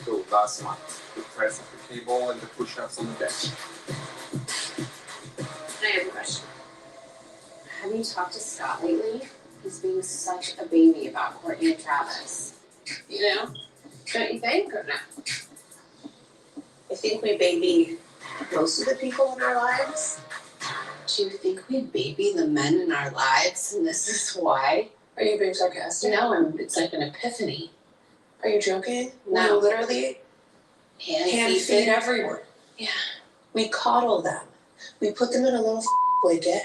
So last month, the press of the cable and the push-ups on the bench. I have a question. Have you talked to Scott lately? He's being such a baby about Courtney and Travis. You know? Don't you think, or no? I think we baby most of the people in our lives. Do you think we baby the men in our lives, and this is why? Are you being sarcastic? No, it's like an epiphany. Are you joking? No. We literally hand feed everywhere. Yeah. We coddle them. We put them in a little blanket.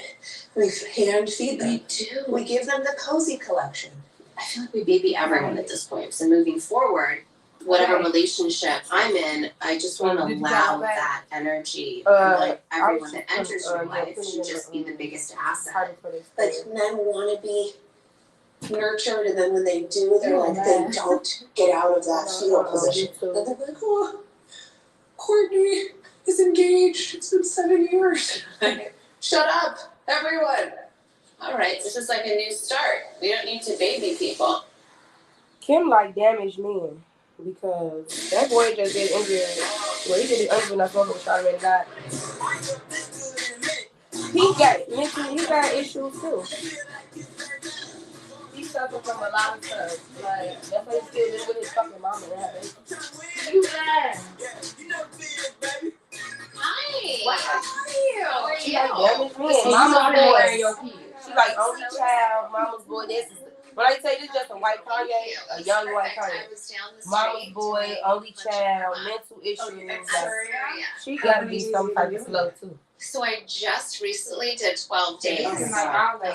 We hand feed them. We do. We give them the cozy collection. I feel like we baby everyone at this point. So moving forward, whatever relationship I'm in, I just want to allow that energy. Like everyone that enters your life should just be the biggest asset. Like men want to be nurtured, and then when they do, they're like, they don't get out of that fetal position. And they're like, oh, Courtney is engaged. It's been 7 years. Like, shut up, everyone. All right, this is like a new start. We don't need to baby people. Kim like damaged men because that boy just did injured. Well, he did it under enough over Charlamagne God. He got issues too. He suffered from a lot of stuff. Like that's why he still lives with his fucking mama and have baby. You mad? Hi. Wow. How are you? She like damaged men. Mama's boy. She like only child, mama's boy. This is when I say this, just a white Kanye, a young white Kanye. Mama's boy, only child, mental issues. Like, she gotta be some type of slow too. So I just recently did 12 days of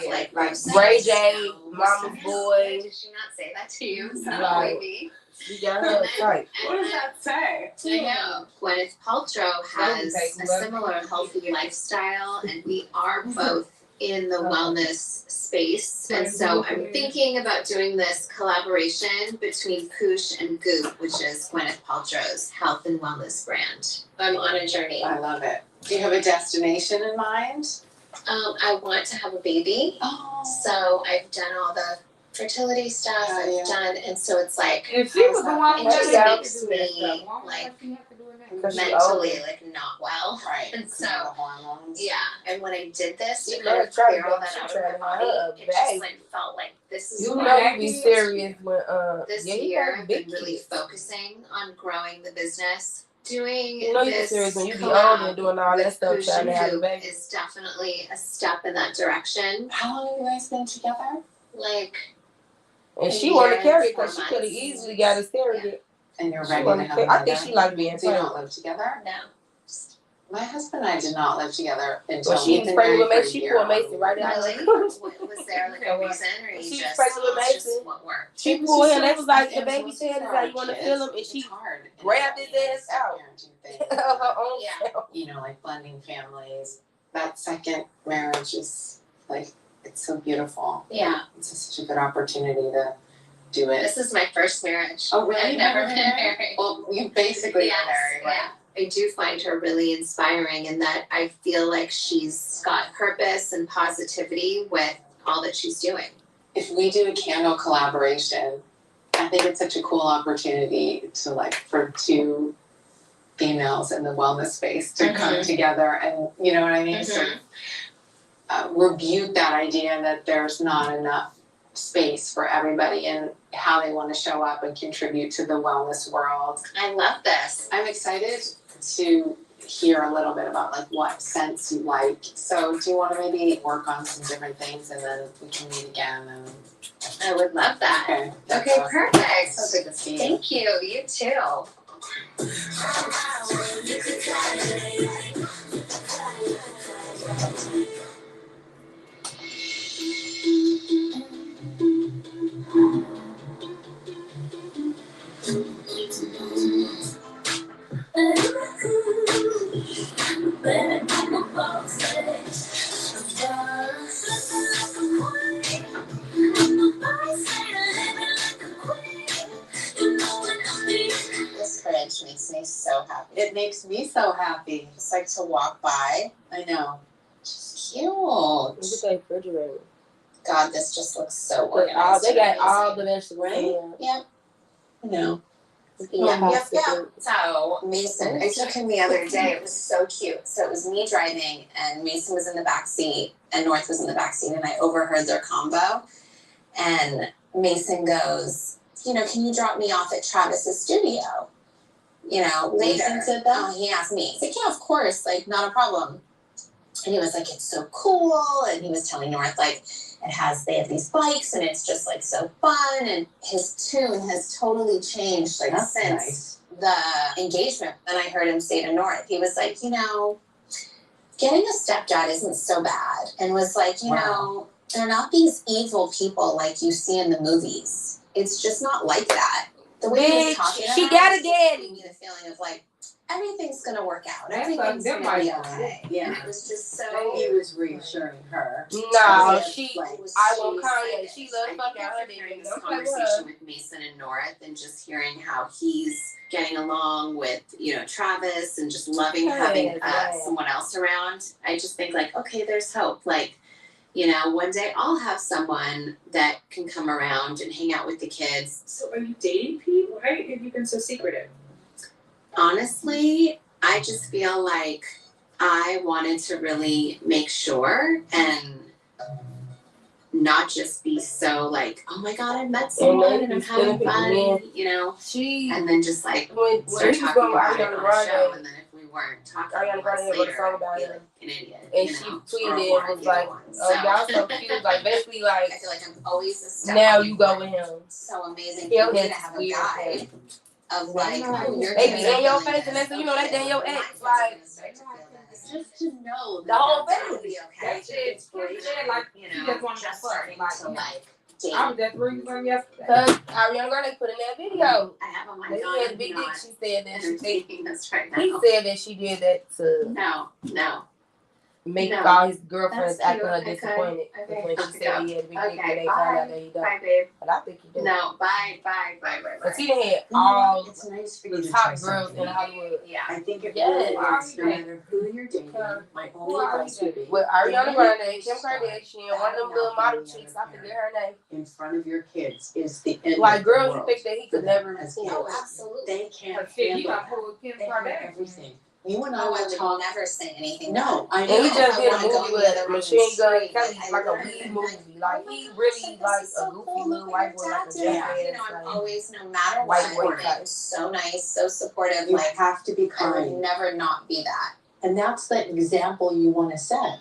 like Ray J, mama's boy. Did she not say that to you? Like, Maybe. You got her type. What does that say? I know. Gwyneth Paltrow has a similar healthy lifestyle, and we are both in the wellness space. And so I'm thinking about doing this collaboration between Poosh and Goop, which is Gwyneth Paltrow's health and wellness brand. I'm on a journey. I love it. Do you have a destination in mind? I want to have a baby. Oh. So I've done all the fertility stuff done, and so it's like if she was the one it just makes me like mentally like not well, right? And so the hormones. Yeah, and when I did this to You kind know, of clear all that out of my body, it just bag. like felt like this is You what know you be serious when this yeah, year I've been big really kids. focusing on growing the business. Doing You know you be this serious when you be collab old and doing all that with stuff Poosh trying to and have a Goop baby. is definitely a step in that direction. How long have you guys been together? Like And a she want year to carry and it because 4 she could have months. easily got a surrogate. And you're She ready wanna to have carry- I think another? she like being So you pregnant. don't live together? No. My husband and I did not live together until When she we've was been pregnant with married Mason, for a she year. pulled Mason right out. Really? Was there like a reason, or you She was just pregnant with it's just Mason. what worked? She It was pulled just him. so- They was like, it the was baby so said, for "Is our how you want to kids. feel him?" And It's she hard. grabbed his ass out Parenting thing. of her own Yeah. self. You know, like blending families. That second marriage is like, it's so beautiful. Yeah. It's just such a good opportunity to do it. This is my first marriage. Oh, really? I've never been married. Well, you basically Yes, are married, right? yeah. I do find her really inspiring in that I feel like she's got purpose and positivity with all that she's doing. If we do a candle collaboration, I think it's such a cool opportunity to like for two females in the wellness space to come together and you know what I mean? Sort of rebuke that idea that there's not enough space for everybody and how they want to show up and contribute to the wellness world. I love this. I'm excited to hear a little bit about like what scents you like. So do you want to maybe work on some different things and then we can meet again and I would love that. okay. Okay, perfect. So good to see you. Thank you. You too. This fridge makes me so happy. It makes me so happy. Just like to walk by. I know. Just cute. Look at that refrigerator. God, this just looks so They organized. got and all amazing. the vegetables in there. Yep. I know. Yeah. So Mason, I took him the other day. It was so cute. So it was me driving, and Mason was in the back seat, and North was in the back seat, and I overheard their combo. And Mason goes, can you drop me off at Travis's studio? Later. Mason said that? He asked me. He's like, yeah, of course, like, not a problem. And he was like, it's so cool. And he was telling North, like, they have these bikes, and it's just, like, so fun. And his tune has totally changed, like, since the engagement. And I heard him say to North, he was like, getting a stepdad isn't so bad. And was like, they're not these evil people like you see in the movies. It's just not like that. The way he was talking, she got a daddy. Gave me the feeling of like everything's gonna work out. Everything's gonna be okay. Yeah, it was just so. He was reassuring her. No, I want Kanye. She loves fucking her. Hearing this conversation with Mason and North, and just hearing how he's getting along with Travis, and just loving having someone else around. I just think like, okay, there's hope. Like, one day I'll have someone that can come around and hang out with the kids. So are you dating people? Why have you been so secretive? Honestly, I just feel like I wanted to really make sure and not just be so like, oh my God, I met someone and I'm having fun, and then just like start talking about it on the show, and then if we weren't talking later, I'd be like an idiot. And she tweeted and was like, oh, y'all so cute. Like, basically, like, I feel like I'm always a step now you go with him. So amazing He'll to have a guy of like, they be in your face, and that's they in your ex. Like, just to know the whole will be okay. That shit, like, just starting to like date. I was just reading from yesterday. Cause Ariana Grande put in that video. I have on my He phone. had a big dick. She said that she taking this right now. He said that she did that to make all his girlfriends act her disappointed when she said he had a big dick and they found out that he don't. Bye, babe. But I think he did. No, bye. But he had all It's nice for you the to top try girls something. in Hollywood. Yeah. I think it Yes. really is, no matter who you're dating. My only advice would be With Ariana Grande, Kim Kardashian, one of them little model chicks, I forget her name. in front of your kids is the end Like of the girls, you world. think that he could never As pull. kids. Absolutely. They can't But shit, you handle got that. pulled Kim They have Kardashian. everything. You and I I will would talk. never say anything. No, I And he know. just did a I wanna go movie in the with other room Machine and Gun scream. Kelly, I like a literally weed am movie. Like he really like a goofy little white boy, like a jackass. I'm Like, always, no matter white what, boy type. so nice, so supportive. You Like have to be I would kind. never not be that. And that's the example you want to set.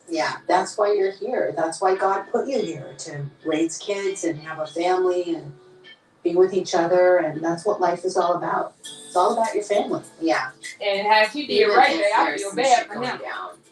Yeah. That's why you're here. That's why God put you here, to raise kids and have a family and be with each other. And that's what life is all about. It's all about your family. Yeah. And how she did right there, I feel bad for him.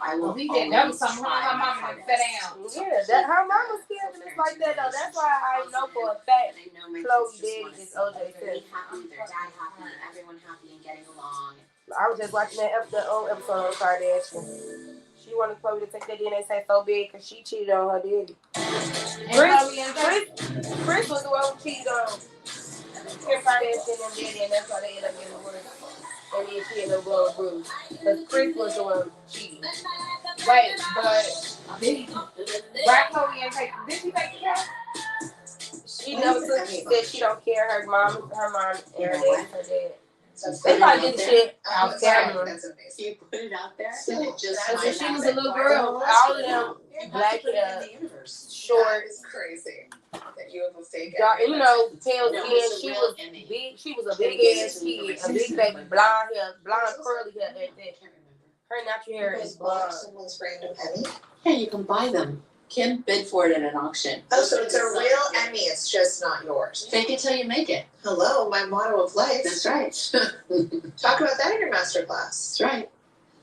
I will He said that was something try her my mama hardest. sat down. yeah, that her mama's scared when it's like that though. That's why I know for a fact And I know my Chloe kids just daddy wanna is see OJ their Simpson. happy, their dad happy, everyone happy and getting along. I was just watching that old episode on Kardashian. She wanted Chloe to take that DNA test so big because she cheated on her daddy. Chris was the one who cheated on Kim Kardashian and daddy, and that's why they ended up getting divorced. And then she ended up blowing bruise. Because Chris was the one who cheated. Wait, but why Chloe and take? Did she take the test? She never took. She said she don't care. Her mom, and her dad. They probably did the shit out camera. That's amazing. You put it out there. So it just Because when might she was a happen. little girl, all of them black put it hair, in the universe. short, That is crazy that you have mistaken. dark, you know, pale No, skin. it's a She real was image. big. She was a big ass kid, a big baby, blonde hair, blonde curly hair. Her natural hair is blonde. Someone's framed a penny. Hey, you can buy them. Kim bid for it at an auction. Oh, so it's a real Emmy, it's just not yours. Fake it till you make it. Hello, my motto of life. That's right. Talk about that in your masterclass. That's right.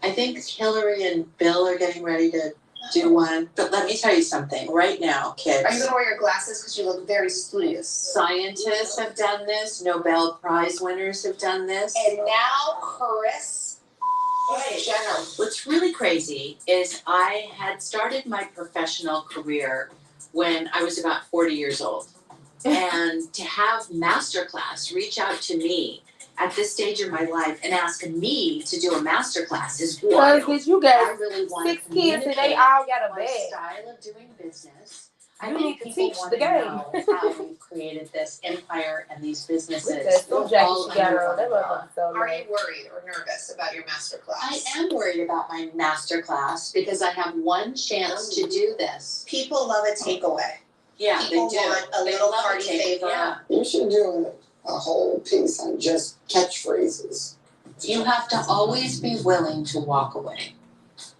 I think Hillary and Bill are getting ready to do one. But let me tell you something. Right now, kids. Are you gonna wear your glasses because you look very studious? Scientists have done this. Nobel Prize winners have done this. And now Chris Jenner. What's really crazy is I had started my professional career when I was about 40 years old. And to have Masterclass reach out to me at this stage of my life and ask me to do a Masterclass is wild. Because you I got really want 6 to kids and they communicate all got a my bag. style of doing business. I You think need to people teach want the to game. know how we've created this empire and these businesses. Look at that school jacket all she got under on. That one umbrella. motherfucker's so Are nice. you worried or nervous about your masterclass? I am worried about my masterclass because I have one chance to do this. People love a takeaway. Yeah, People they do. want a They little love party favor. Yeah. You should do a whole piece on just catchphrases. You have to always be willing to walk away.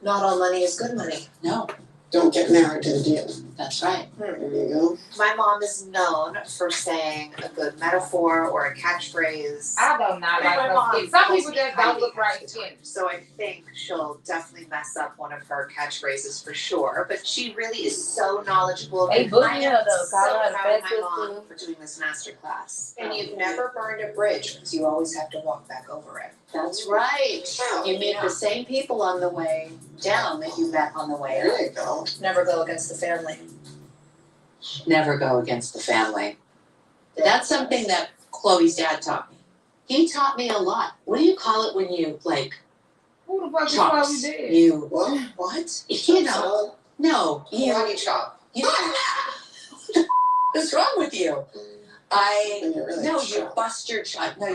Not all money is good money. No, Don't get married to the deal. that's right. There you go. My mom is known for saying a good metaphor or a catchphrase. I don't not like My her mom skin. Some calls people me just Heidi don't look right half the skin. time, so I think she'll definitely mess up one of her catchphrases for sure. But she really is so knowledgeable. Hey, and boogie I her am though. so Call her the proud of best my mom sister. for doing this masterclass. And you've never burned a bridge because you always have to walk back over it. That's right. You meet the same people on the way down that you met on the way up. There you go. Never go against the family. Never go against the family. That's something that Chloe's dad taught me. He taught me a lot. What do you call it when you like Who the fuck is chops? Chloe dead? You What? you know, no, you Karate chop. what's wrong with you? When you're really No, you sharp. bust your chop. No,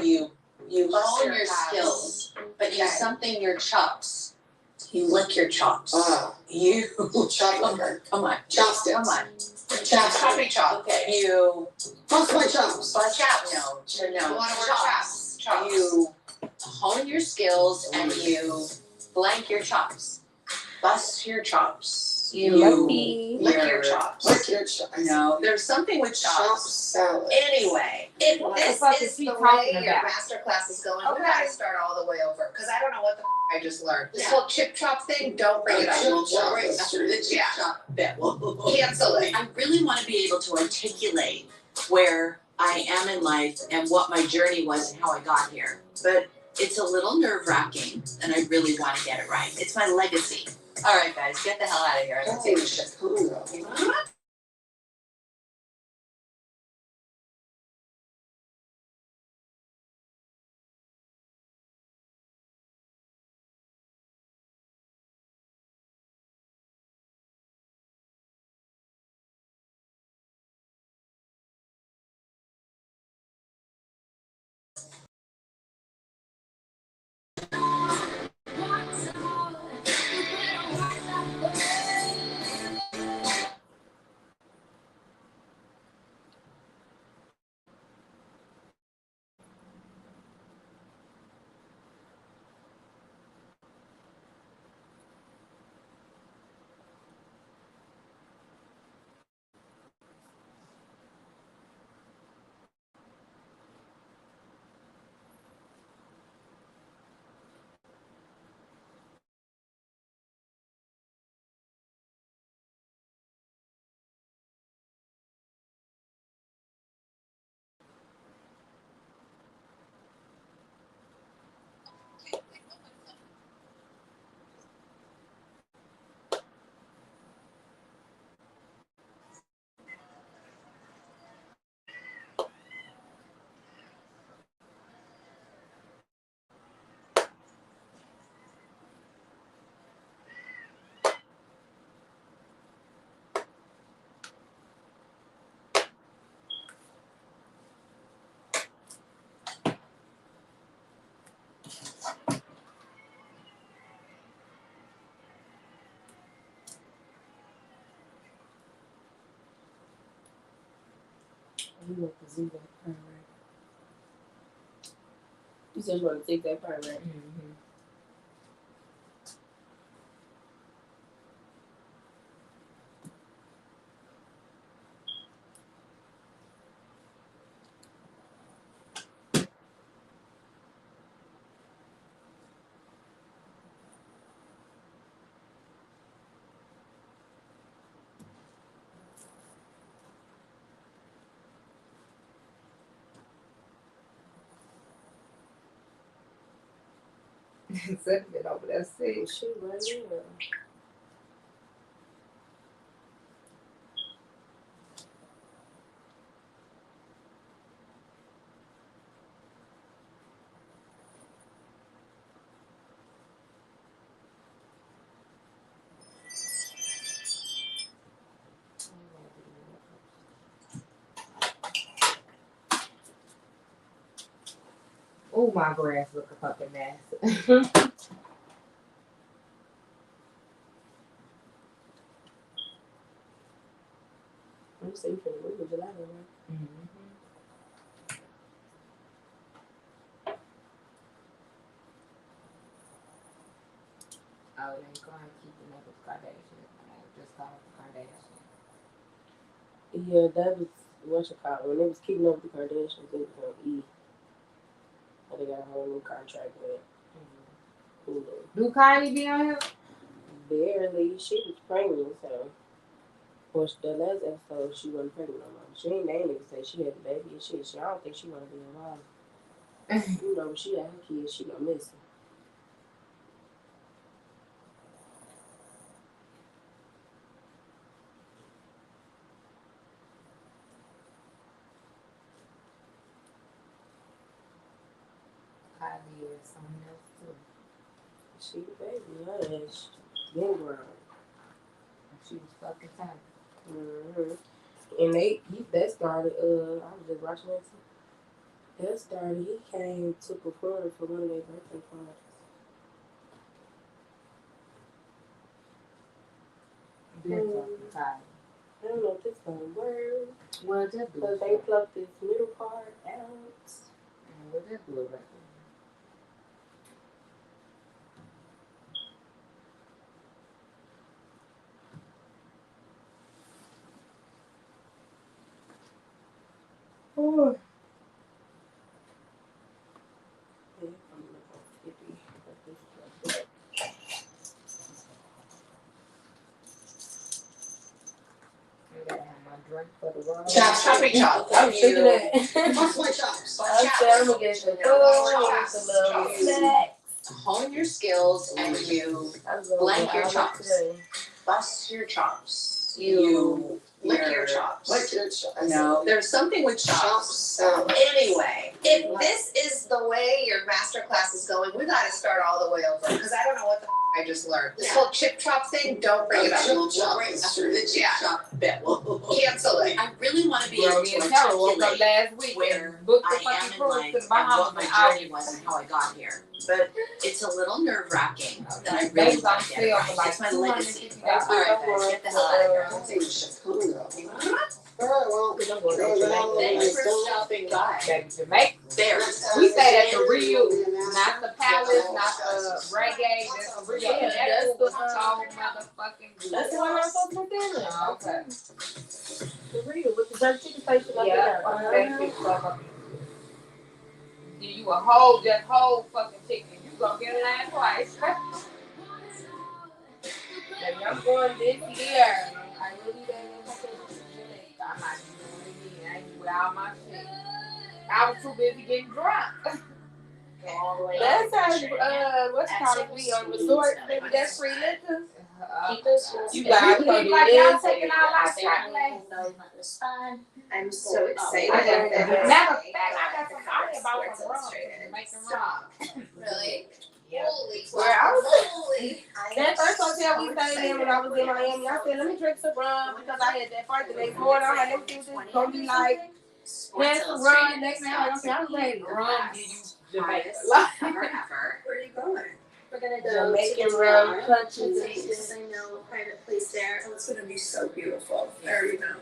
you Bust hone your your chops. skills, but you Okay. something your chops. You lick your chops. You Chop come liquor. on, come on, Chopsticks. come on. Choppy chop. Okay, you Bust my chops. bust Chops. no, You wanna work chops. chops. You hone your skills and you blank your chops. Bust your chops. You lucky. Lick your chops. Lick your chops. No, there's something with Chop chops. salad. Anyway, What the This fuck is is he the talking way your about? masterclass is going. Okay. We gotta start all the way over because I don't know what the I just learned. This Yeah. whole chip chop thing, don't bring it up. Chip We'll chop bring is true. the chip chop bit. Cancel it. I really want to be able to articulate where I am in life and what my journey was and how I got here. But it's a little nerve-wracking, and I really want to get it right. It's my legacy. All right, guys, get the hell out of here. I don't take Holy shit. Chicago. You want to see that part, right? You said you want to take that part, right? Mm-hmm. Something over there sick. She right here. Oh, my grass look a fucking mess. I'm saying for the week of July, right? Oh, they ain't going keeping up with Kardashian. I just call it Kardashian. Yeah, that was what's it called? When they was keeping up with the Kardashians, it was on E. And they got a whole new contract with Hulu. Do Kylie be on here? Barely. She was pregnant, so. Well, the last episode, she wasn't pregnant no more. She ain't named it say she had the baby and shit. I don't think she want to be involved. You know, when she got her kids, she gonna miss them. Kylie is something else too. She the baby, her ass been grown. She was fucking tight. Mm-hmm. And that started, I was just watching that too. That started, he came to perform for one of their birthday parties. Been fucking tight. I don't know if this gonna work. Well, just do Because it. they plucked this middle part out. Well, just do it right Oh. Yeah, I'm looking skippy. I gotta have my drink for the ride. Chops, chopping chops. I was thinking that. What's my chops? I'm gonna get some food, some little snacks. Hone your skills and you blend your chops. Bust your chops. You lick your chops. Lick your chops. No, there's something with chops. Anyway, if this is the way your masterclass is going, we gotta start all the way over because I don't know what the I just learned. This whole chip chop thing, don't bring it up. We'll chop bit. We'll cancel it. I really want to be able Bro, to me and Tara woke up articulate last week where and booked the I am fucking in cruise life to the and Bahamas what my and journey was and how I got here. But it's a little nerve-wracking that I really Baby's on want to get it sale right. for like It's my legacy. $250. All right, guys, get the hell out of here. I think Chicago. Alright, well, I'm going to Thanks for Jamaica. stopping by. Baby, Jamaica. There. We stayed at the Rio, not the Palace, not the Reggae, just the Rio. And that was so motherfucking good. That's the one I'm supposed to be doing. Oh, okay. The real with the jerk chicken station up Yeah, there. that shit fucking. Give you a whole fucking chicken. You gonna get it out twice. Baby, I'm going this year. I really don't know. I'm not doing it again. I ain't with all my shit. I was too busy getting drunk. That's how what's called be on resort, baby. That's free liquor. You guys Like y'all taking all our chocolate. I'm so excited. Matter of fact, I got some out about some rum. Making rum. Really? Yeah. Holy Where I was holy. that first hotel we stayed in when I was in Miami, I said, let me drink some rum because I had that fight the next morning. I'm like, let me see what this is gonna be like. Had some rum next night. I'm ready. Rum, did you Jamaica? Ever. Where are you going? We're gonna go Jamaican to rum the punches. I know a private place there. Oh, it's gonna be so beautiful. I already know.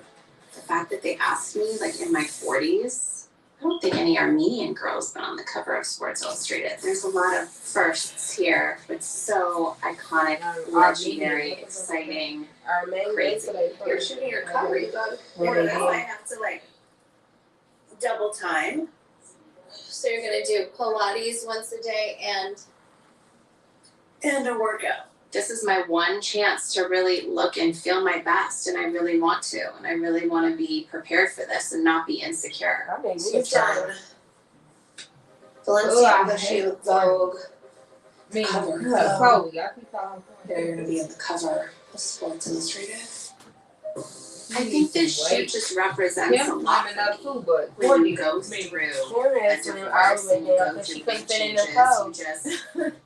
The fact that they asked me like in my 40s, I don't think any Armenian girl's been on the cover of Sports Illustrated. There's a lot of firsts here. It's so iconic, legendary, exciting, crazy. You're shooting your cover. You gotta. I have to like double time. So you're gonna do Pilates once a day and a workout. This is my one chance to really look and feel my best, and I really want to, and I really want to be prepared for this and not be insecure. I mean, You've done Balenciaga shoe, Vogue, cover. Chloe, I keep calling They're gonna be on the cover of Sports Illustrated. I think this shoot just represents a lot coming up too, but when you go through a divorce and you go through big changes. You just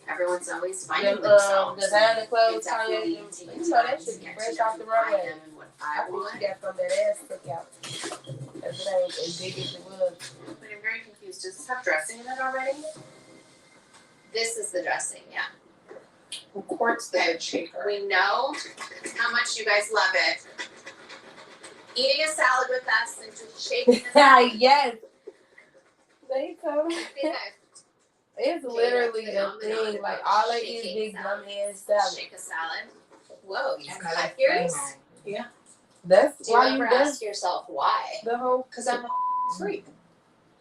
everyone's always finding themselves. designer clothes, It's definitely you taking know that time shit to get fresh to off the know runway. them and what I I think want. she got some of that ass took out. That's what I ain't as big as it was. But I'm very confused confused. Does this have dressing in it already? This is the dressing, yeah. Quartz the good shaker. We know how much you guys love it. Eating a salad with us and just shaking the salad. Yes. They come. Okay, It's literally a thing. Like all they eat is big dumb ass salad. shake a salad. Whoa, you And cut yours? Yeah. That's Do you why ever you ask do yourself why? the whole. Because I'm a freak.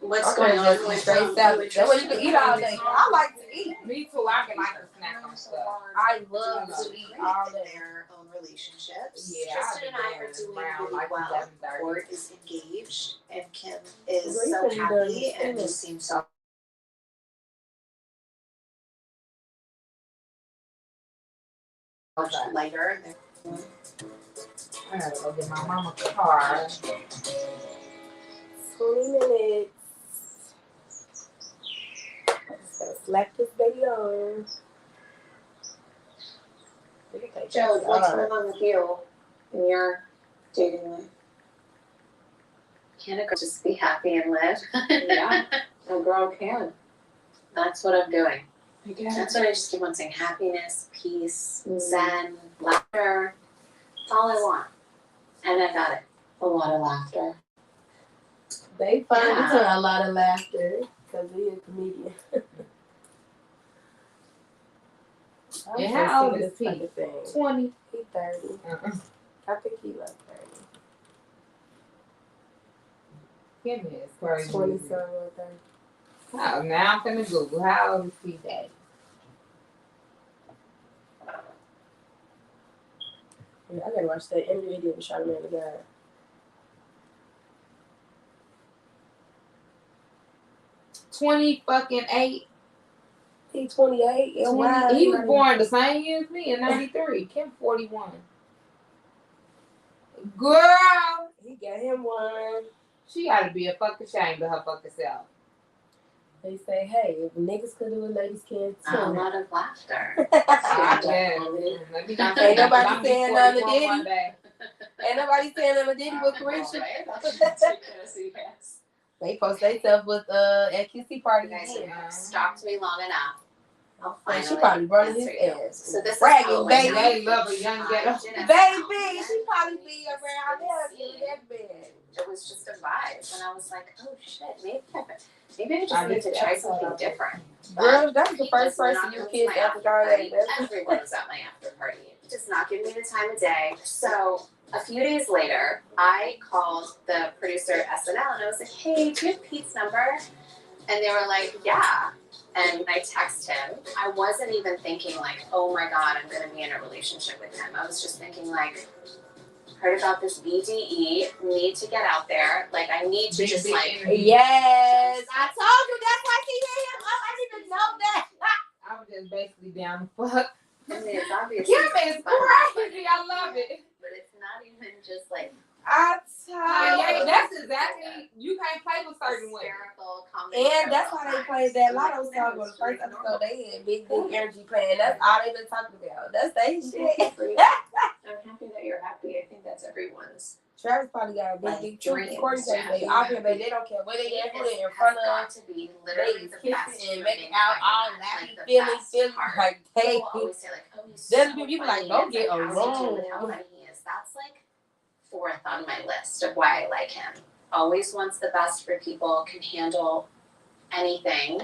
What's Okay, going on just with straight salad. That's what you can eat all day. I like to eat. Me too. I can like to snack on stuff. I love to eat all day. Their own relationships. Yeah, Tristan and I are doing really well. Court is engaged and Kim is so Grayson happy does and too. just seems so much lighter. I gotta go get my mama a car. 20 minutes. Just gotta slap this baby on. Joe, what's going on with you in your dating life? Can't a girl just be happy and live? Yeah, a girl can. That's what I'm doing. Okay. That's what I just keep on saying. Happiness, peace, zen, laughter. That's all I want. And I got it. A lot of laughter. They find Yeah. a lot of laughter because he's a comedian. Yeah, how old is he? 20. He's 30. I think he like 30. Kim is crazy. 20 something or 30. Oh, now I'm finna Google. How old is he, Daddy? Yeah, I gotta watch that interview he did with Charlamagne the God. $28. He's 28. And why? He was born the same year as me in 93. Kim 41. Girl, He got him one. she gotta be a fucking ashamed of her fucking self. They say, hey, if niggas could do it, ladies can A too. lot of laughter. I guess. Let me not Ain't nobody I'm saying 41 nothing to one Diddy. day. Ain't nobody saying nothing to Diddy with Carisha. They post themselves with at Kissy party You guys again. have stalked me long enough. I'll And finally she probably running his answer you. ass. So this Bragging, is how it baby. went They love a young ghetto. down. Baby, she probably be around there in that bed. It was just a vibe, and I was like, "Oh shit, maybe I just need to try something different." Girl, that was the first Because person we're you not kissed going to after my after Friday. party. Everyone was at my after party. It does not give me the time of day. So a few days later, I called the producer at SNL, and I was like, "Hey, do you have Pete's number?" And they were like, "Yeah." And I texted him. I wasn't even thinking like, "Oh my god, I'm going to be in a relationship with him." I was just thinking like, heard about this BDE, need to get out there. Like, I need to just like, Yes, I told you that's why she hit him up. I didn't even know that. I was just basically down the fuck. I mean, it's obviously Kim is crazy. I love it. but it's not even just like Yeah, that's exactly. You can't play with certain women. hysterical comedy. And that's why they played that Lotto song on the first episode. They had Big Energy playing. That's all they been talking about. That's they shit. I'm happy that you're happy. I think that's everyone's. Travis probably got a big dreams. recording station. They out here, but they don't care where they at, who they in front of. Got to be literally the They best kissing and human making out all being. laughing, Like, the feeling, best part. like they. People always say like, "Oh, he's There's so people funny." like, don't It's get like, a how's he doing room. with how funny he is. That's like fourth on my list of why I like him. Always wants the best for people, can handle anything,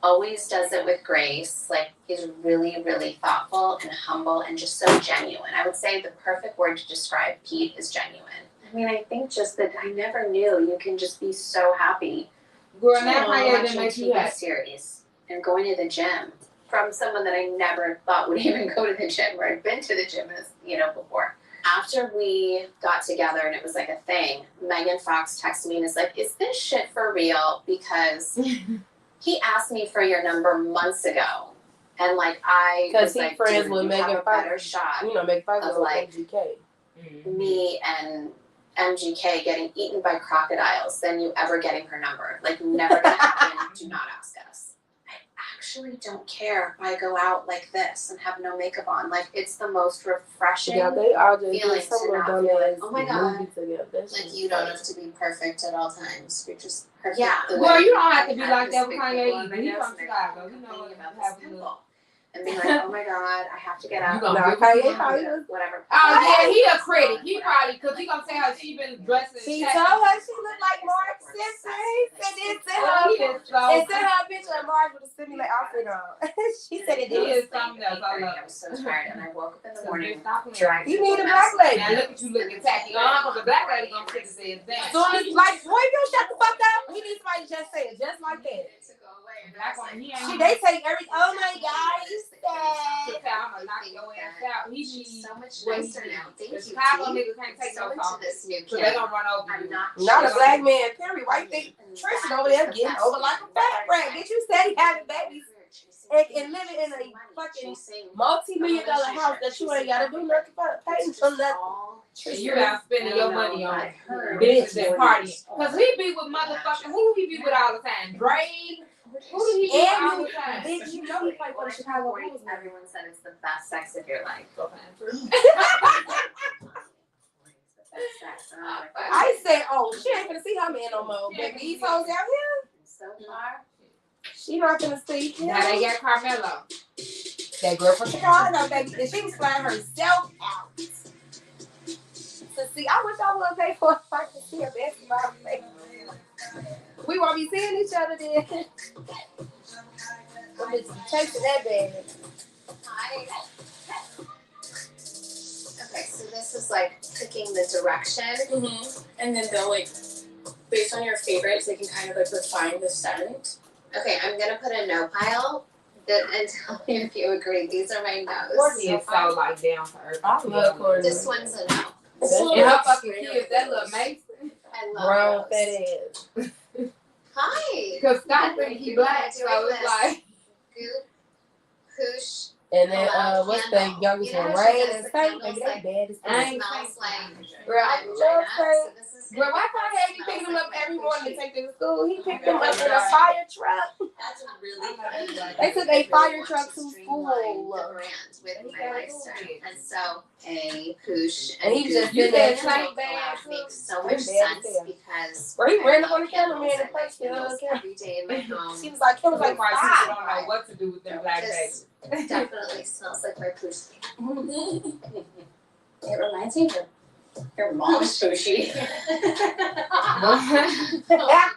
always does it with grace, like he's really, really thoughtful and humble and just so genuine. I would say the perfect word to describe Pete is genuine. I mean, I think just that I never knew you can just be so happy Girl, that's how you watching didn't make you TV happy. series and going to the gym from someone that I never thought would even go to the gym or I'd been to the gym as before. After we got together and it was like a thing, Megan Fox texted me and is like, "Is this shit for real?" Because he asked me for your number months ago. And like I was Because like, he's friends "Dude, with you Megan have a better Fox. shot You know, Megan Fox of is like MGK. me and MGK getting eaten by crocodiles than you ever getting her number. Like, never gonna happen. Do not ask us." I actually don't care if I go out like this and have no makeup on. Like, it's the most refreshing Yeah, they all just feeling did some to of not them feel like, as oh my God. movie together. That's Like, just you don't funny. have to be perfect at all times. You're just perfect. Yeah. The Well, way you don't have to I be had like this that with big Kanye pimple on either. my He nose, from and they're Chicago. You know complaining what? about Have this a pimple. little. And be like, oh my God, I have to get out. You Nah, gonna Kanye give probably him was. Whatever. Oh yeah, he a critic. He probably, cause he gonna say how she been dressing. He and told her she looked like Mark Simpson. He said it sent her. He is so. It sent her a picture of Mark with a stimulate outfit on. She said it He did. is something else. I love I was so tired, and I woke up in the morning. Right. You need a black lady. Now look at you looking tacky. Cause the black lady gonna sit and say it's that. Soon as like, boy, if you don't shut the fuck up, he needs somebody to just say it, just like that. Black woman, he ain't. They take every. Oh my God, you Look sad. how I'ma knock your ass out. He She's needs. so much nicer now. Thank The you. Chicago T. niggas can't take So no into talk. this new So kid. they gonna run over I'm you. not. Not a sure. black man, period. Why you think Tristan over there getting over like a fat rat? Did you say he having babies and living in a fucking multi-million-dollar house that you ain't gotta do nothing for? Pay for nothing. And you out spending your money on bitches and partying. Cause he be with motherfucking, who he be with all the time? Dre? Who do he be with all the time? Bitch, you know he played for the Chicago Bulls. Everyone said it's the best sex of your life. I said, oh, she ain't gonna see her man no more. Baby, these hoes out here, So far. she not gonna see him. Now they got Carmelo. That girl from Chicago, baby, and she was flying herself out. So see, I wish I would pay for it if I could see her basketball play. We won't be seeing each other then. Them bitches be chasing that bag. Okay, so this is like picking the direction. Mm-hmm. And then they'll like, based on your favorites, they can kind of like refine the scent. Okay, I'm gonna put a no pile and tell me if you agree. These are my no's. Courtney is so like down to earth. I love Courtney. This one's a no. And her fucking kids, that little Mason. I Brown love fat those. ass. Hi. Cause Scott think he black, so it's like. Goop, Poosh. And then what's the youngest You know one? how she Rain does and the Saint. candles, Baby, like, they bad as I fuck. ain't smells like Girl, I vagina. love Saint. So this is Girl, why can't he be picking them up every morning to take them to school? He picked them up in a fire truck. That's really fun. They took a fire truck to Streamline school. the brand with my lifestyle. And so a Poosh And he Goop just You sitting there. said Saint bad collab too? makes so Saint much bad as sense hell. because Bro, he I ran up love on the cameraman candles. and I light punched the candles camera. every day in my home. She was like, he was like, White people stop. don't know what to do with them black babies. This definitely smells like my Poosh. It reminds me of your mom's sushi. Oh my God.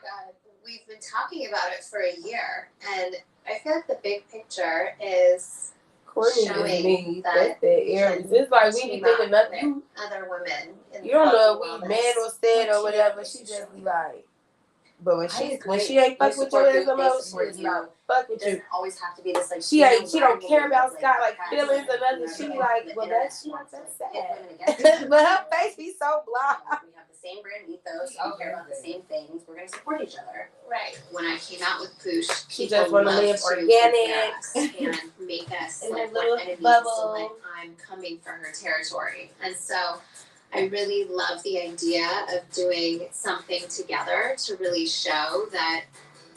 We've been talking about it for a year, and I feel like the big picture is Courtney showing and me, that that's the Aries. It's like we be team thinking up nothing. with other women. In You don't know health if and we man or wellness. said or whatever. She just be like, but when I she agree. ain't fuck They with support your ass you, no they more, she support is you. not fuck It with you. doesn't always have to be this like. She don't care about Scott like feelings or nothing. She be like, well, that's not that sad. But her face be so blah. We have the same brand ethos. We care about the same things. We're gonna support each other. Right. When I came out with Poosh, She people just wanna loved live to organic. compare us and make us In like that little what enemies. bubble. So like I'm coming for her territory, and so I really love the idea of doing something together to really show that,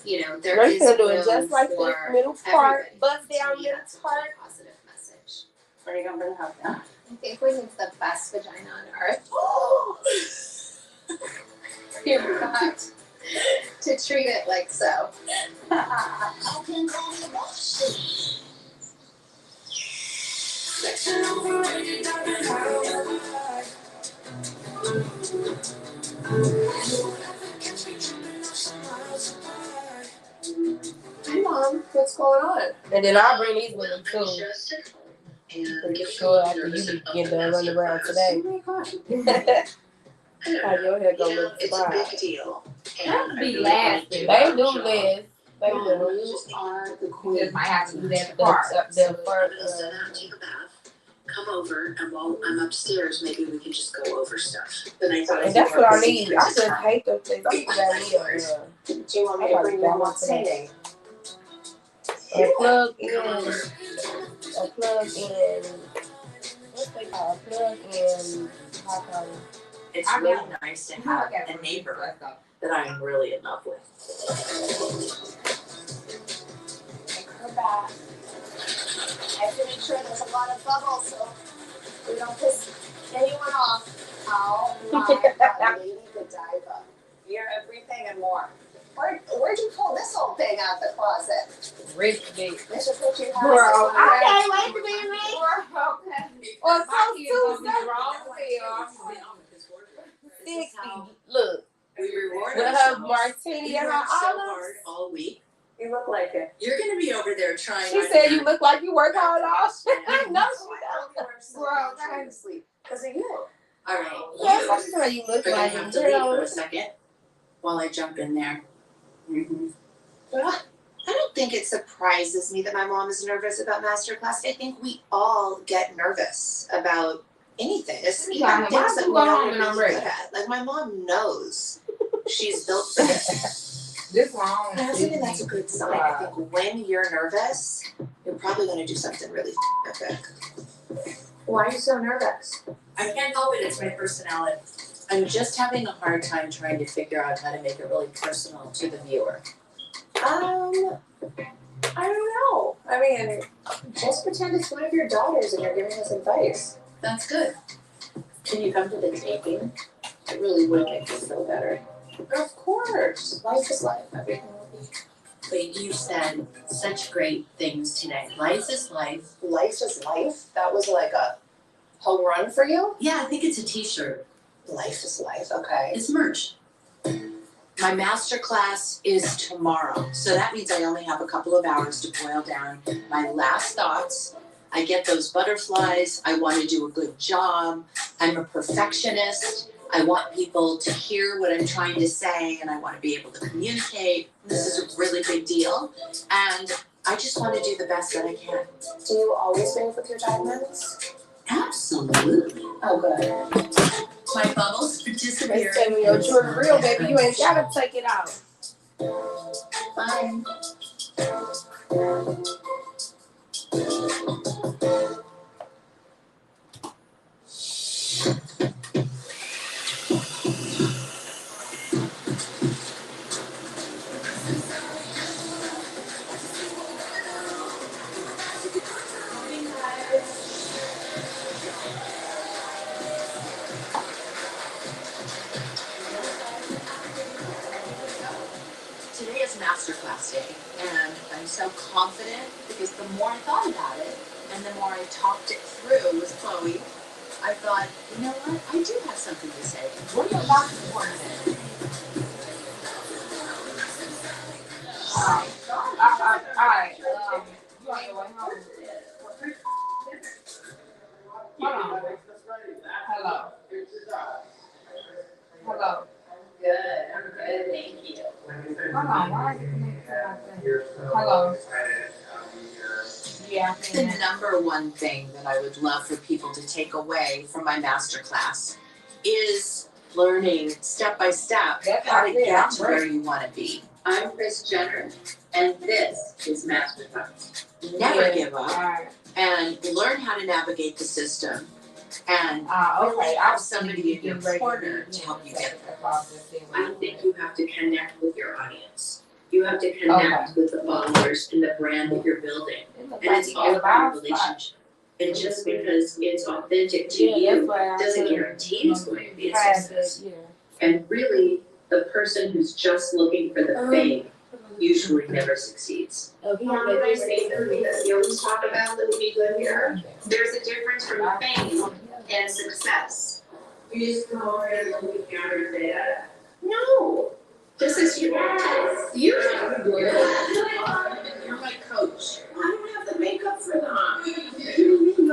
you know, there They're is gonna do it room just like for this middle part, everybody. bust To down me, middle that's a part. really positive message. Where are you gonna bring her down? I think we have the best vagina on earth. You're not to treat it like so. Hey Mom, what's going on? And then I'll bring these women too. Pretty sure after you get done running around today. How your hair gonna look It's a fine. big deal. That be lasting. They do last. They do. You are the You queen. just might have to do that The part. first. Instead of take a bath, come over, and while I'm upstairs, maybe we can just go over stuff. Then I thought And that's what I need. I just hate those things. I'm gonna need Do you want me to bring you one today? a plug in. A plug in. What's they call a plug in hot water. It's really nice to have a neighbor that I'm really in love with. back. I have to make sure there's a lot of bubbles so we don't piss anyone off. Oh my God, Lady Godiva. You're everything and more. Where'd you pull this old thing out the closet? Rich bitch. This is what you have. Girl, I can't wait to be me. Or My kids gonna be so wrong as hell. This is 60. how Look, we reward with her ourselves. martini We and her worked so olives. hard all week. You look like it. You're gonna be over there trying. She on said your- you look like you work hard all shit. I No, know. she don't. Girl, trying to sleep. Because of you. All right, That's you what she said. You look are gonna like have a to leave for girl. a second while I jump in there. I don't think it surprises me that my mom is nervous about Masterclass. I think we all get nervous about anything. It's even Yeah, things that go we're home not and I'm really ready. good at. Like my mom knows she's built for this. This one. And I was thinking that's a good sign. I think when you're nervous, you're probably going to do something really epic. Why are you so nervous? I can't help it, it's my personality. I'm just having a hard time trying to figure out how to make it really personal to the viewer. I don't know. I mean, just pretend it's one of your daughters and you're giving us advice. That's good. Can you come to the taping? It really would make me feel better. Of course. Life is life. Everything will be. But you said such great things today. Life is life. Life is life? That was like a home run for you? Yeah, I think it's a t-shirt. Life is life, okay. It's merch. My masterclass is tomorrow, so that means I only have a couple of hours to boil down my last thoughts. I get those butterflies, I want to do a good job, I'm a perfectionist, I want people to hear what I'm trying to say, and I want to be able to communicate. This is a really big deal, and I just want to do the best that I can. Do you always bathe with your diamonds? Absolutely. Oh, good. My bubbles are They disappearing. say when your jewelry real, baby, you ain't gotta take it out. Fine. Today is Masterclass Day, and I'm so confident because the more I thought about it, and the more I talked it through with Chloe, I thought, you know what, I do have something to say. What are your last for a minute? Alright, you on your way home? Hold on. Hello. Hello. Good, I'm good, thank you. Hold on, why are you connected like that? Hello. Yeah, I The think number one thing that I would love for people to take away from my masterclass is learning step by step That's how to right there, get I'm to where you want to be. I'm Chris Jenner, and this is Masterclass. Never give up, Alright. and learn how to navigate the system, and really Okay. have somebody in your corner to help you get there. I think you have to connect with your audience. You have to connect with the followers and the brand that you're building. And it's all about a relationship. And just because it's authentic to you doesn't guarantee it's going to be a success. And really, the person who's just looking for the fame usually never succeeds. You want to say something that you always talk about that would be good here? There's a difference from fame and success. You just come over and look at the counter and say that. No. This is you. You. You're my coach. I don't have the makeup for that.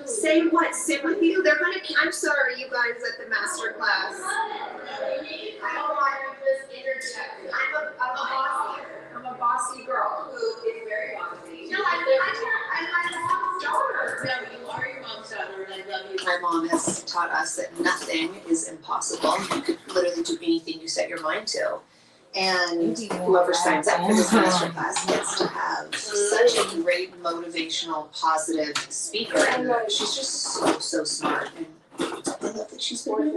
Say what? Sit with you? They're gonna. I'm sorry, you guys at the master class. I'm a bossy girl who is very bossy. No, I'm my mom's daughter. No, you are your mom's daughter, and I love you. My mom has taught us that nothing is impossible. You could literally do anything you set your mind to. And whoever signs up for this masterclass gets to have such a great motivational, positive speaker. And she's just so smart. And I love that she's born.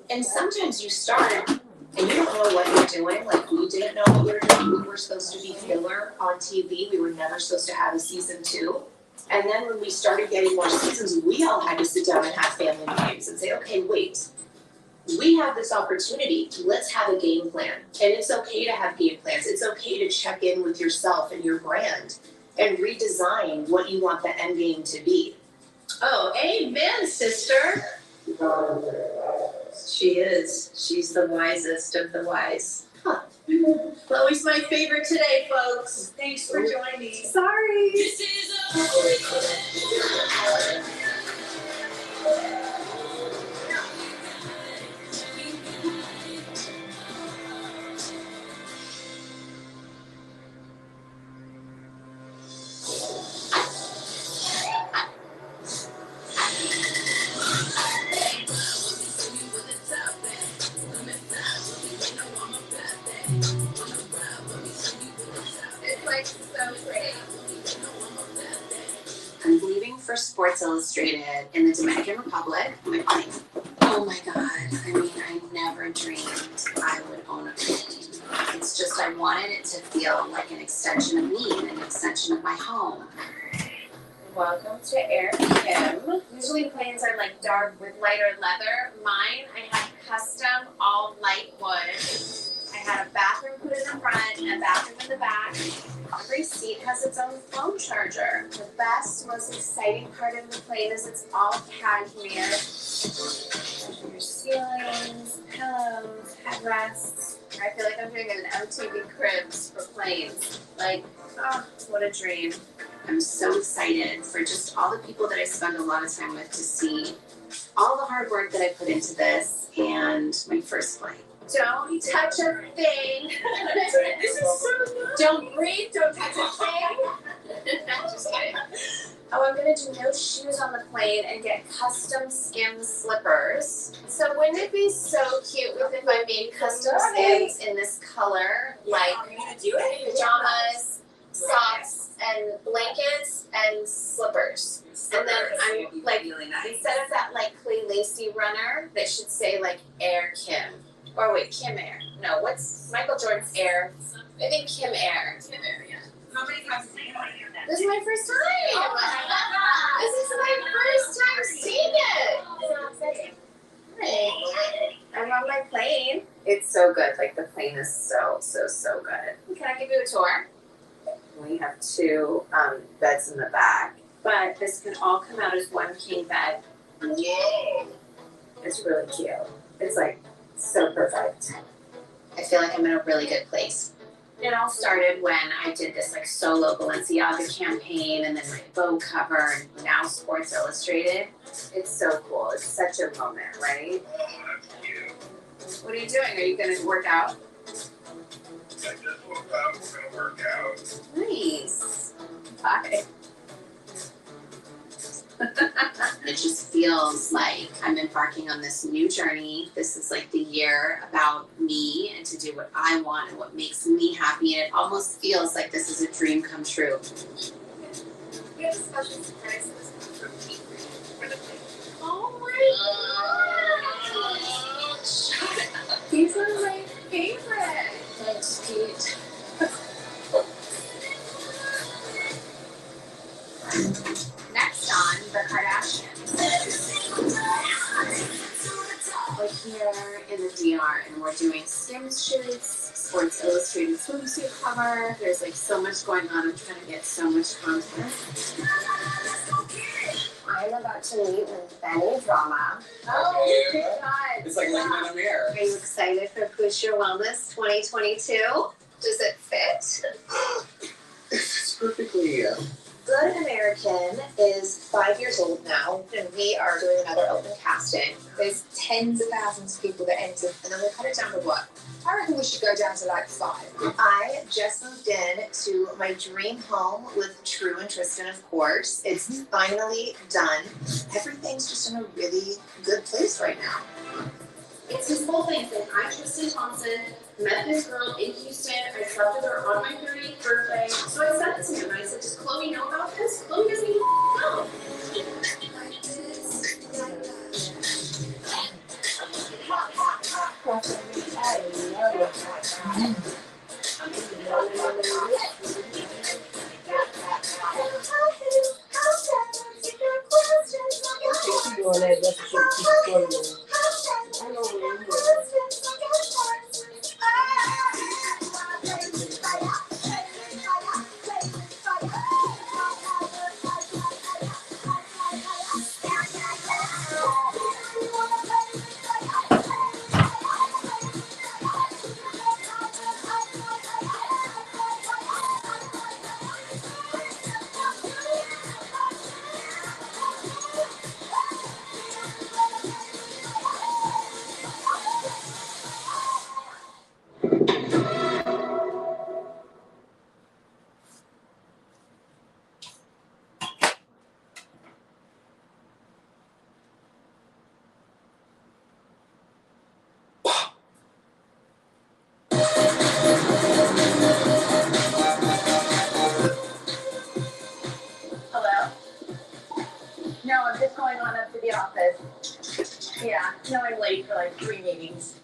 And sometimes you start and you don't know what you're doing. Like, we didn't know what we were doing. We were supposed to be filler on TV. We were never supposed to have a season 2. And then when we started getting more seasons, we all had to sit down and have family meetings and say, okay, wait, we have this opportunity. Let's have a game plan. And it's okay to have game plans. It's okay to check in with yourself and your brand and redesign what you want the end game to be. Oh, amen, sister. She is. She's the wisest of the wise. Huh. Chloe's my favorite today, folks. Thanks for joining. Sorry. It's like so pretty. I'm leaving for Sports Illustrated in the Dominican Republic. My plane. Oh my God. I mean, I never dreamed I would own a plane. It's just I wanted it to feel like an extension of me and an extension of my home. Welcome to Air Kim. Usually planes are like dark with lighter leather. Mine, I had custom all light wood. I had a bathroom put in the front and a bathroom in the back. Every seat has its own phone charger. The best, most exciting part of the plane is it's all cashmere. Cashmere ceilings, pillows, headrests. I feel like I'm doing an MTV Cribs for planes. Like, oh, what a dream. I'm so excited for just all the people that I spend a lot of time with to see all the hard work that I put into this and my first flight. Don't touch a thing. This is so good. Don't breathe, don't touch a thing. Just kidding. Oh, I'm gonna do no shoes on the plane and get custom Skims slippers. So wouldn't it be so cute if I made custom Skims in this color? Like pajamas, socks, and blankets, and slippers. And then I'm like, instead of that like Clay Lacy runner, that should say like Air Kim. Or wait, Kim Air. No, what's Michael Jordan's Air? I think Kim Air. Kim Air, yeah. How many times have you done that? This is my first time. Oh my God. This is my first time seeing it. Hey, I'm on my plane. It's so good. Like the plane is so good. Can I give you a tour? We have 2 beds in the back, but this can all come out as one king bed. Yay! It's really cute. It's like so perfect. I feel like I'm in a really good place. It all started when I did this like solo Balenciaga campaign and then my Vogue cover and now Sports Illustrated. It's so cool. It's such a moment, right? What are you doing? Are you gonna work out? I just woke up, we're gonna work out. Nice. Bye. It just feels like I'm embarking on this new journey. This is like the year about me and to do what I want and what makes me happy. And it almost feels like this is a dream come true. We have a special surprise. Oh my gosh. These are my favorite. Thanks, Pete. Next on the Kardashians. We're here in the DR and we're doing Skims shoots, Sports Illustrated swimsuit cover. There's like so much going on. I'm trying to get so much content. I'm about to meet with Benny Drama. Oh, good God. It's like looking in a mirror. Are you excited for Push Your Wellness 2022? Does it fit? It's perfectly. Good American is 5 years old now, and we are doing another open casting. There's tens of thousands of people that enter, and then we'll cut it down to what? I reckon we should go down to like 5. I just moved in to my dream home with True and Tristan, of course. It's finally done. Everything's just in a really good place right now. It's this whole thing. I'm Tristan Thompson. Met this girl in Houston. I slept with her on my 30th birthday. So I said it to him. I said, does Chloe know about this? Chloe doesn't even know. I she doing that just to keep going there. I know what it is. Hello? No, I'm just going on up to the office. Yeah, no, I'm late for like 3 meetings.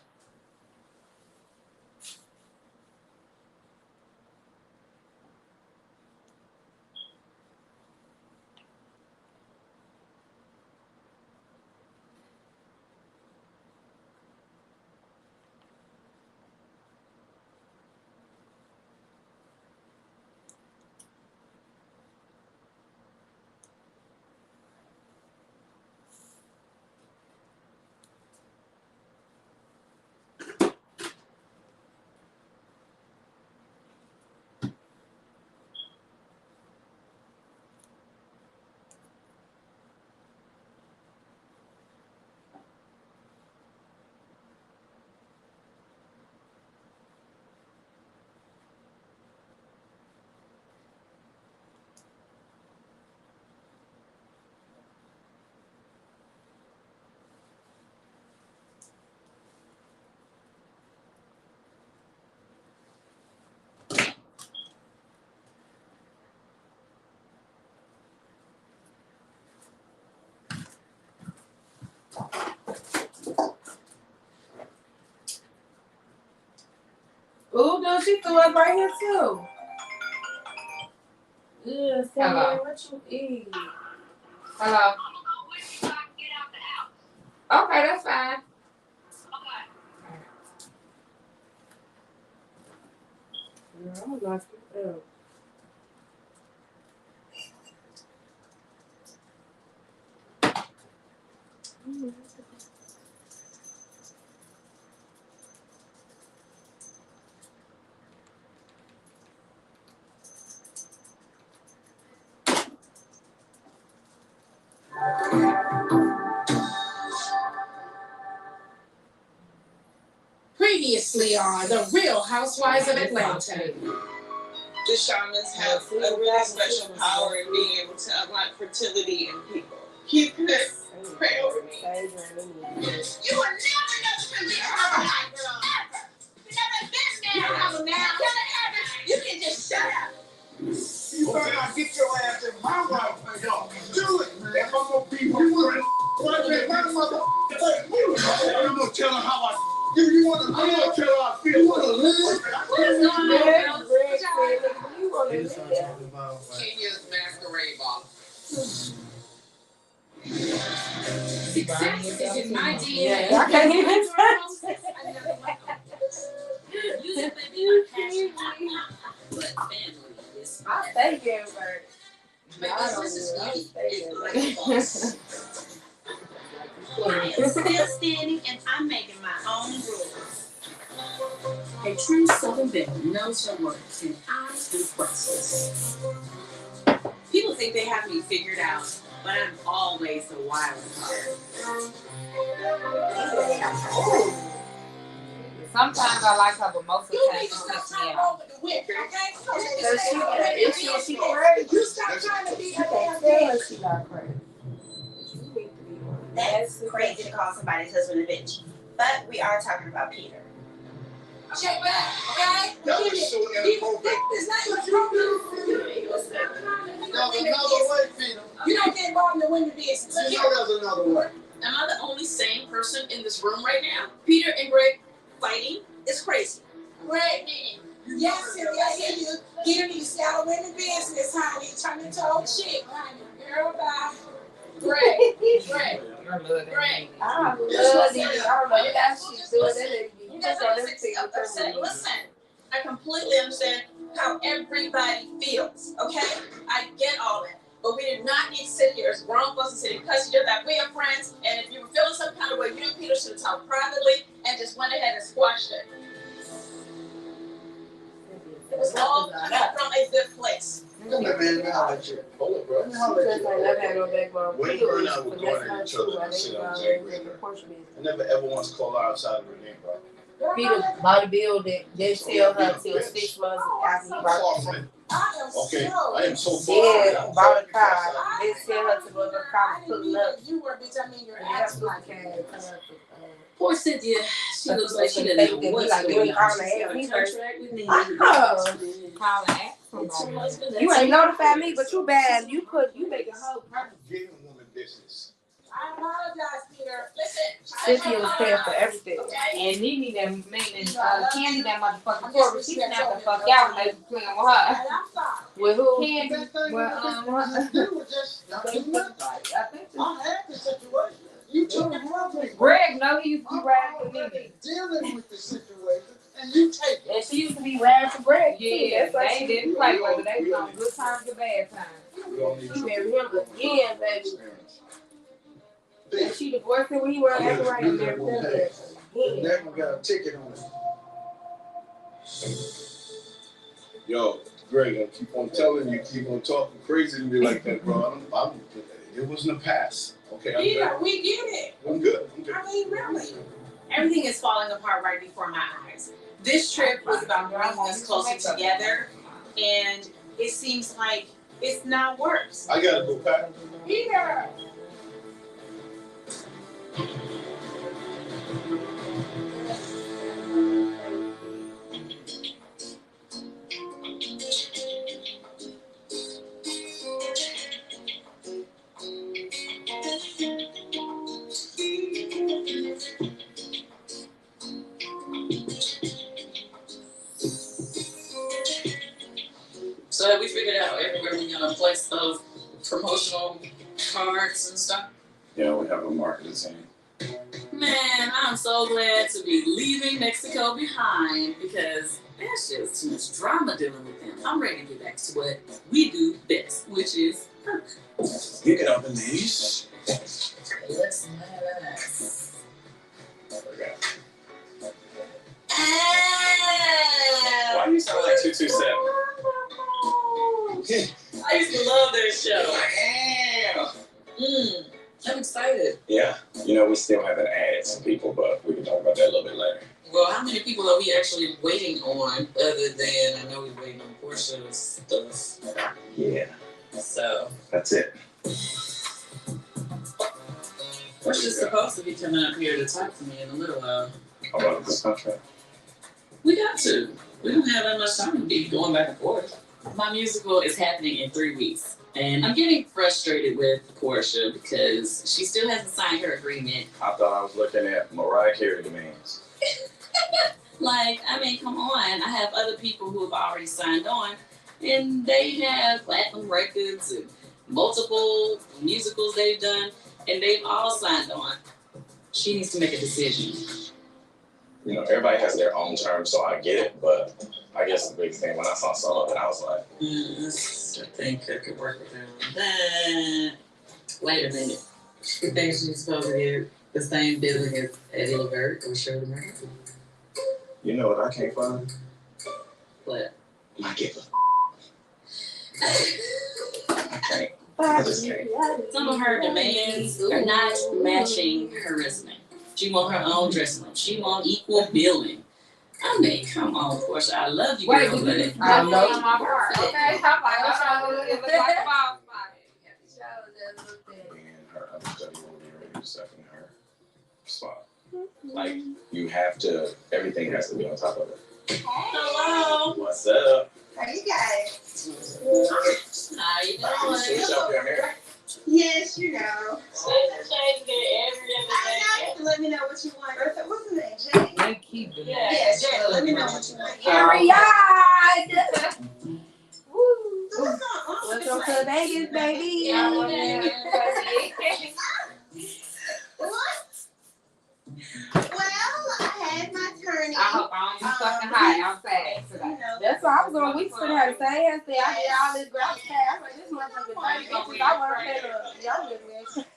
Ooh, no, she threw up right here too. Yeah, Hello. what you eat? Hello. Okay, that's fine. No, I'm not up. Previously on The Real Housewives of Atlanta. The shamans have a really special power in being able to unlock fertility in people. Keep this. Pray over me. You will never know the religion of a white girl. Ever. You never been there. You can just shut up. You better not get your ass in my wife. Yo, do it, man. If I'm gonna be with my mother, I'm gonna tell her how I. You wanna live? I'm gonna tell her I feel. You wanna live? What's going on, you wanna live? Kenya's masquerade ball. Success is in my DNA. I can't even touch it. I stay here, but I don't stay I am still standing and I'm making my own rules. A true Southern belle knows her worth, and I am priceless. People think they have me figured out, but I'm always the wild card. Sometimes I like her, but most of the time she cuts me out. She crazy. You stop trying to be a damn bitch. She got crazy. That's crazy to call somebody's husband a bitch. But we are talking about Peter. Check back, okay? It's not your problem. There's another way, Peter. You don't get involved in the women business. You know there's another way. Am I the only sane person in this room right now? Peter and Greg fighting is crazy. Greg, yes, Sylvia, I hear you. Peter needs to stay out of women business, honey. Turn into old chick, honey. Girl, bye. Greg, I love that. Right. I love these. I don't know that she's doing that. You just understand. Listen, I completely understand how everybody feels. Okay, I get all that, but we did not need to sit here as grown folks and sit and cuss each other out. We are friends, and if you were feeling some kind of way, you and Peter should have talked privately and just went ahead and squashed it. It was all coming from a good place. Hold up, bro. When you run out with going at each other, sit on I never ever once called her outside of her name, bro. Peter bodybuilding, they sell her till 6 months after he bought the Okay, I am so far. yeah, bought a car. They sell her to go to the car pulling up. You were, bitch. I mean, your And ass that's was what came. Poor Cynthia. She looks like she doesn't know what's going on. She's got a contract with me. Call and ask somebody. You ain't notified me, but you bad. You make a whole person. Getting woman business. I apologize, Peter. Listen, Cynthia was paying for everything. And Nene them making Candy that motherfucking Corey. She snapped the fuck out when they was playing with her. With who? Candy. I had the situation. You took it from me. Greg, no, he used to be riding with Nene. Dealing with the situation, and you take it. And she used to be riding for Greg. Yeah, they didn't play with her. They was on good times and bad times. We don't need She to married him again, baby. And she divorced him when he was acting right and everything. Never got a ticket on it. Yo, Greg, I keep on telling you, keep on talking crazy to me like that, bro. It wasn't a pass. Okay, Peter, we get it. I'm good. I mean, really. Everything is falling apart right before my eyes. This trip was about bringing us closer together, and it seems like it's not worse. I gotta go back. Peter! So have we figured out everywhere we're gonna place those promotional cards and stuff? Yeah, we have a market scene. Man, I'm so glad to be leaving Mexico behind because there's just too much drama dealing with them. I'm ready to get back to what we do best, which is work. You can open these. Let's nice. Why do you sound like 227? I used to love their show. I'm excited. Yeah, you know, we still haven't added some people, but we can talk about that a little bit later. Well, how many people are we actually waiting on other than, I know we're waiting on Portia's stuff. Yeah. So. That's it. Portia's supposed to be coming up here to talk to me in a little while. How about this contract? We got to. We don't have that much time to be going back and forth. My musical is happening in 3 weeks. And I'm getting frustrated with Portia because she still hasn't signed her agreement. I thought I was looking at Mariah Carey demands. Like, I mean, come on. I have other people who have already signed on, and they have platinum records and multiple musicals they've done, and they've all signed on. She needs to make a decision. You know, everybody has their own terms, so I get it, but I guess the big thing, when I saw some of it, I was like, I think I could work with her on that. Wait a minute. You think she's supposed to get the same billing as Eddie Levert or Shirley Murray? you know what I can't find? What? My gift. I can't. I just can't. Some of her demands are not matching her resume. She want her own dressing room. She want equal billing. I mean, come on, Portia. I love you, girl, but I love my part. Okay, I'm like, it was like a ball And her understudy will be ready to step in her spot. Like, you have to, everything has to be on top of it. hello. What's up? How you guys? How you Switch doing? up your hair. Yes, you know. I Let me know what you want. Bertha, what's the name? Jane? They keep doing that. Yes, Jane. Let me know what you want. Period. Woo. So what's going on? Welcome to Vegas, baby. Right, outside. That's why I was on Wigs for her. Same hairstyle. I did all this girl style. I was like, this motherfucker 30 inches. I want to pay the youngest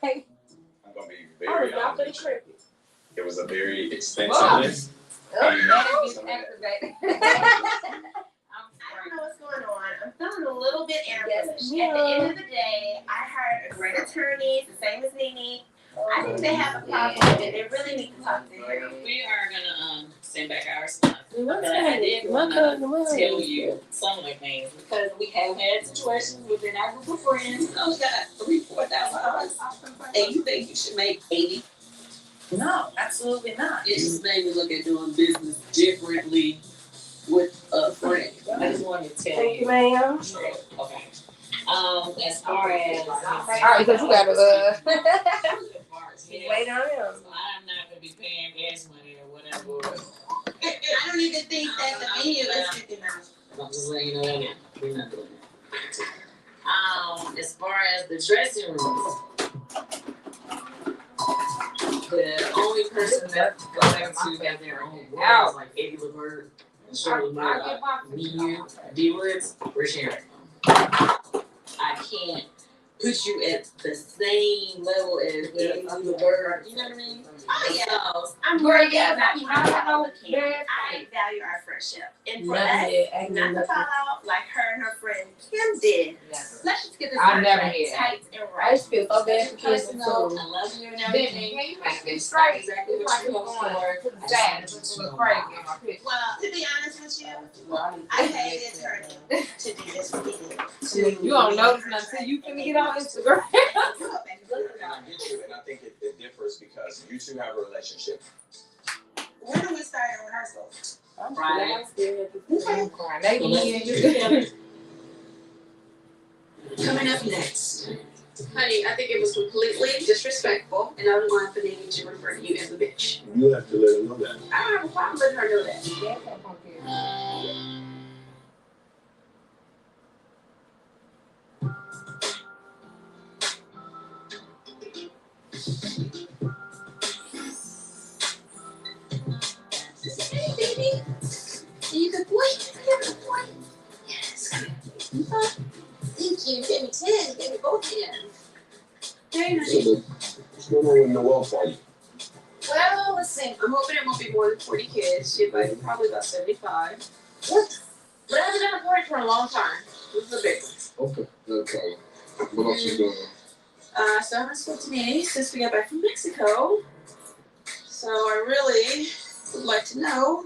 man. I'm gonna be I was very not for the honest. trip. It was a very expensive list. And some of that- I don't know what's going on. I'm feeling a little bit ambush. At the end of the day, I hired a great attorney, the same as Nene. I think they have a problem and they really need to talk to him. We are gonna send back our stuff. But I did want to tell you some of the things because we have had situations within our group of friends. Those got $3,000-$4,000, and you think you should make $80? No, absolutely not. It just made me look at doing business differently with a friend. I just wanted to tell Thank you. you, ma'am. Okay. As far as Alright, so you gotta Wait on him. I'm not gonna be paying gas money or whatever. I don't even think that the menu is $50. I'm just letting you know that we're not doing that. As far as the dressing rooms, the only person that goes back to have their own room is like Eddie LeVert and Shirley Murdoch. Me, you, D Woods, we're sharing. I can't put you at the same level as Eddie LeVert. You know what I mean? Oh yeah. So, I'm worried about I value our friendship. And for us, not to fall out like her and her friend Kim did. Let's just get this I never contract hear. tight and I right. just feel so bad for kids too. I love you and everything. Can you make this That's straight? exactly It's what like you're it's going going for. to the side. It's looking crazy in my picture. Well, to be honest with you, I paid the attorney to do this for me. You don't notice nothing until you finna get on Instagram. I get you, and I think it differs because you two have a relationship. When do we start in rehearsals? Friday. Coming up next. Honey, I think it was completely disrespectful, and I would want for Nene to refer to you as a bitch. You have to let her know that. I don't have a problem letting her know that. Hey, baby. Are you a good boy? You're a good boy. Yes. Thank you. You gave me 10. You gave me both hands. Very nice. So, what's going on with Noel party? Well, let's see. I'm hoping it won't be more than 40 kids. She invited probably about 75. What? But I haven't done a party for a long time. This is a big one. Okay, no problem. What else is going on? So I haven't spoken to Nene since we got back from Mexico. So I really would like to know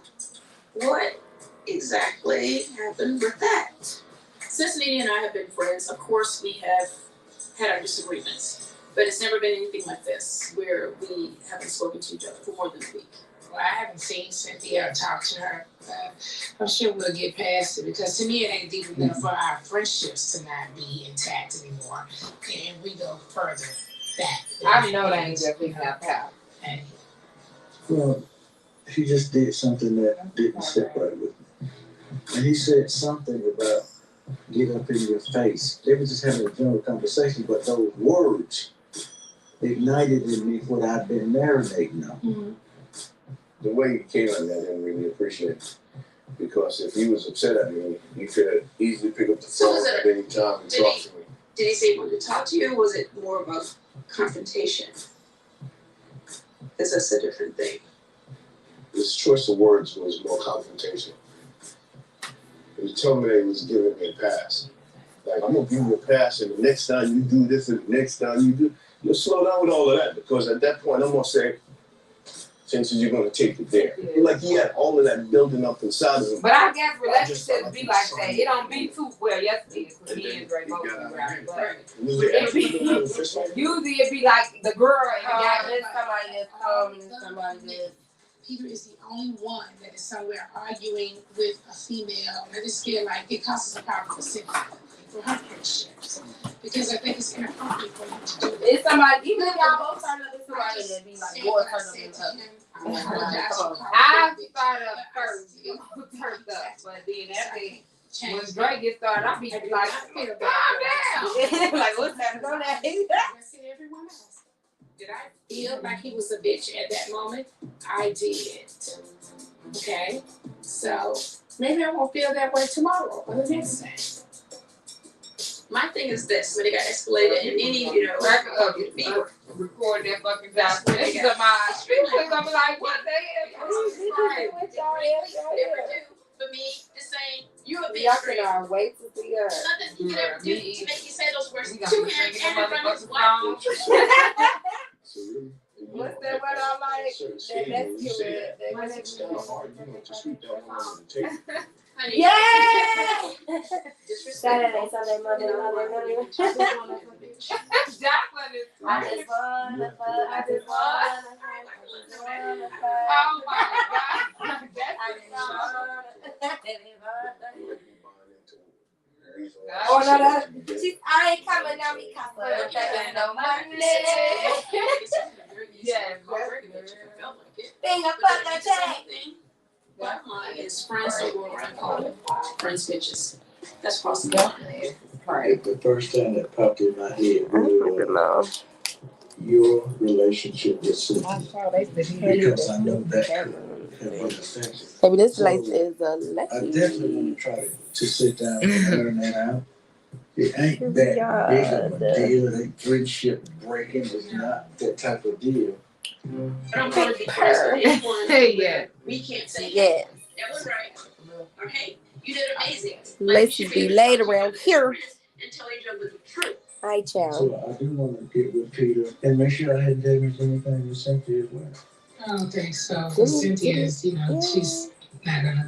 what exactly happened with that. Since Nene and I have been friends, of course we have had our disagreements. But it's never been anything like this, where we haven't spoken to each other for more than a week. Well, I haven't seen Cynthia or talked to her. I'm sure we'll get past it because to me it ain't deep enough for our friendships to not be intact anymore. And we go further back. I know that ain't just big enough out. Well, he just did something that didn't sit right with me. And he said something about get up in your face. They were just having a general conversation, but those words ignited in me what I've been marinating on. Mm-hmm. The way he came at me, I didn't really appreciate it. Because if he was upset at me, he could easily pick up the So phone was it- at any time and did talk he- to me. Did he say he wanted to talk to you, or was it more about confrontation? Because that's a different thing. His choice of words was more confrontation. He was telling me that he was giving me a pass. Like, I'm gonna give you a pass, and the next time you do this, and the next time you do, you'll slow down with all of that, because at that point, I'm gonna say, since you're gonna take it there. Like, he had all of that building up inside of him. But I guess relationships be like that. It don't be too well. Yes, it is. Because me and Dre both be right. But usually it be like the girl and the guy. There's somebody that's calm and somebody that's. Peter is the only one that is somewhere arguing with a female. And I just feel like it causes a problem for Cynthia, for her friendships. Because I think it's inappropriate for him to do that. It's somebody, even if y'all both turn up, it's somebody that be like more turned up than others. I started up first. It was turned up. But then after when Dre gets started, I be like, calm down. Like, what's happening on that? Everyone else. Did I feel like he was a bitch at that moment? I did. Okay? So maybe I won't feel that way tomorrow or the next day. My thing is this, when it got escalated and any, Record record that fucking document of mine. People are gonna be like, what the hell? For me, it's saying you're a bitch. Y'all cannot wait to see her. Nothing he could ever do to make you say those words We to gonna him be singing and in front of his the wife. What's that what I like? That's cute. Honey, Yeah! disrespectful. Sunday, Monday. Jacqueline is I just wanna fuck. Oh my God. Oh no, I ain't coming now because there's no money. Yeah, Thing of fuck that thing. Bottom line is friends don't go around calling friends bitches. That's crossing the line. The first time that popped in my head really was your relationship with Cynthia. Because I know that could have been affected. Maybe this So, place is a I definitely want to try to sit down and learn that out. It ain't that big of a deal. That friendship breaking is not that type of deal. I don't want to be friends with anyone where we can't say, Yes. that was right. Or hey, you did amazing. Let's be laid around here. Until you know the truth. Hi, child. So I do want to get with Peter and make sure I hadn't damaged anything with Cynthia as well. I don't think so. 'Cause Cynthia is, she's not gonna